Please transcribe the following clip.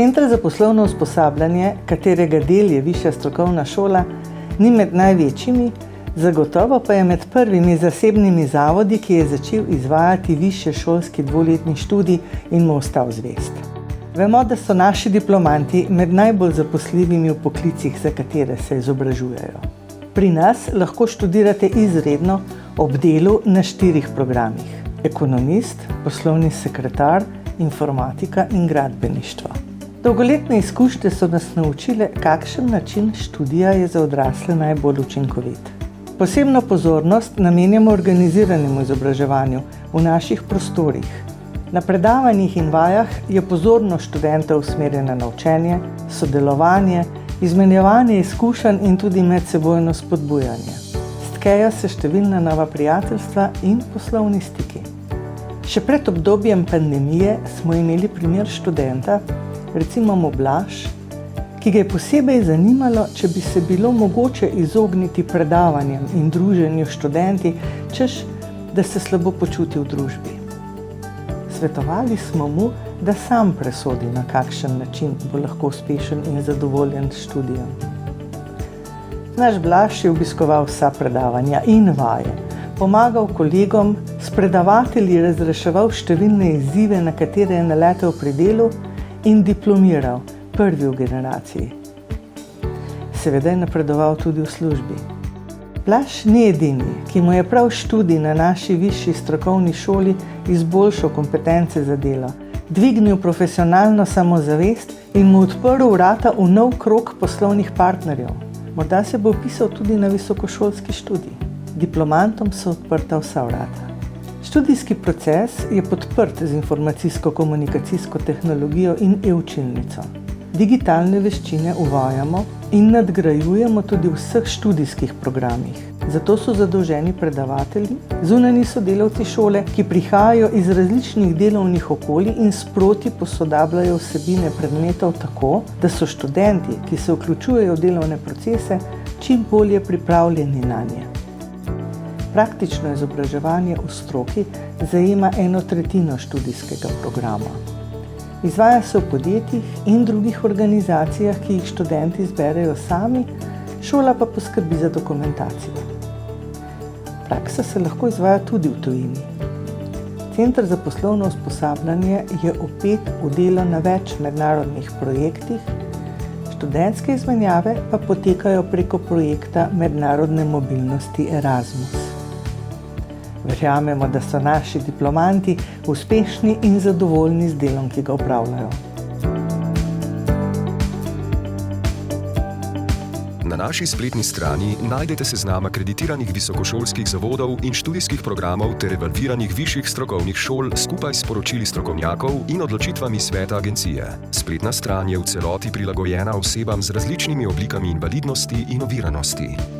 Center za poslovno usposabljanje, katerega del je Višja strokovna šola, ni med največjimi, zagotovo pa je med prvimi zasebnimi zavodi, ki je začel izvajati višješolski dvoletni študij in mu ostal zvest. Vemo, da so naši diplomanti med najbolj zaposljivimi v poklicih, za katere se izobražujejo. Pri nas lahko študirate izredno ob delu na 4 programih: ekonomist, poslovni sekretar, informatika in gradbeništvo. Dolgoletne izkušnje so nas naučile, kakšen način študija je za odrasle najbolj učinkovit. Posebno pozornost namenjamo organiziranemu izobraževanju v naših prostorih. Na predavanjih in vajah je pozornost študentov usmerjena na učenje, sodelovanje, izmenjevanje izkušenj in tudi medsebojno spodbujanje. Stkejo se številna nova prijateljstva in poslovni stiki. Še pred obdobjem pandemije smo imeli primer študenta, recimo Blaž, ki ga je posebej zanimalo, če bi se bilo mogoče izogniti predavanjem in druženju s študenti, češ, da se slabo počuti v družbi. Svetovali smo mu, da sam presodi, na kakšen način bo lahko uspešen in zadovoljen s študijem. Naš Blaž je obiskoval vsa predavanja in vaje, pomagal kolegom, s predavatelji razreševal številne izzive, na katere je naletel pri delu, in diplomiral, prvi v generaciji. Seveda je napredoval tudi v službi. Blaž ni edini, ki mu je prav študij na naši višji strokovni šoli izboljšal kompetence za delo, dvignil profesionalno samozavest in mu odprl vrata v nov krog poslovnih partnerjev. Morda se bo vpisal tudi na visokošolski študij. Diplomantom so odprta vsa vrata. Študijski proces je podprt z informacijsko-komunikacijsko tehnologijo in e-učilnico. Digitalne veščine uvajamo in nadgrajujemo tudi v vseh študijskih programih. Zato so zadolženi predavatelji, zunanji sodelavci šole, ki prihajajo iz različnih delovnih okolij in sproti posodabljajo vsebine predmetov tako, da so študenti, ki se vključujejo v delovne procese, čim bolje pripravljeni nanje. Praktično izobraževanje v stroki zajema 1/3 študijskega programa. Izvaja se v podjetjih in drugih organizacijah, ki jih študenti izberejo sami, šola pa poskrbi za dokumentacijo. Praksa se lahko izvaja tudi v tujini. Center za poslovno usposabljanje je vpet v delo na več mednarodnih projektih, študentske izmenjave pa potekajo preko projekta mednarodne mobilnosti Erasmus. Verjamemo, da so naši diplomanti uspešni in zadovoljni z delom, ki ga opravljajo. Na naši spletni strani najdete seznam akreditiranih visokošolskih zavodov in študijskih programov ter evalviranih višjih strokovnih šol skupaj s poročili strokovnjakov in odločitvami sveta agencije. Spletna stran je v celoti prilagojena osebam z različnimi oblikami invalidnosti in oviranosti.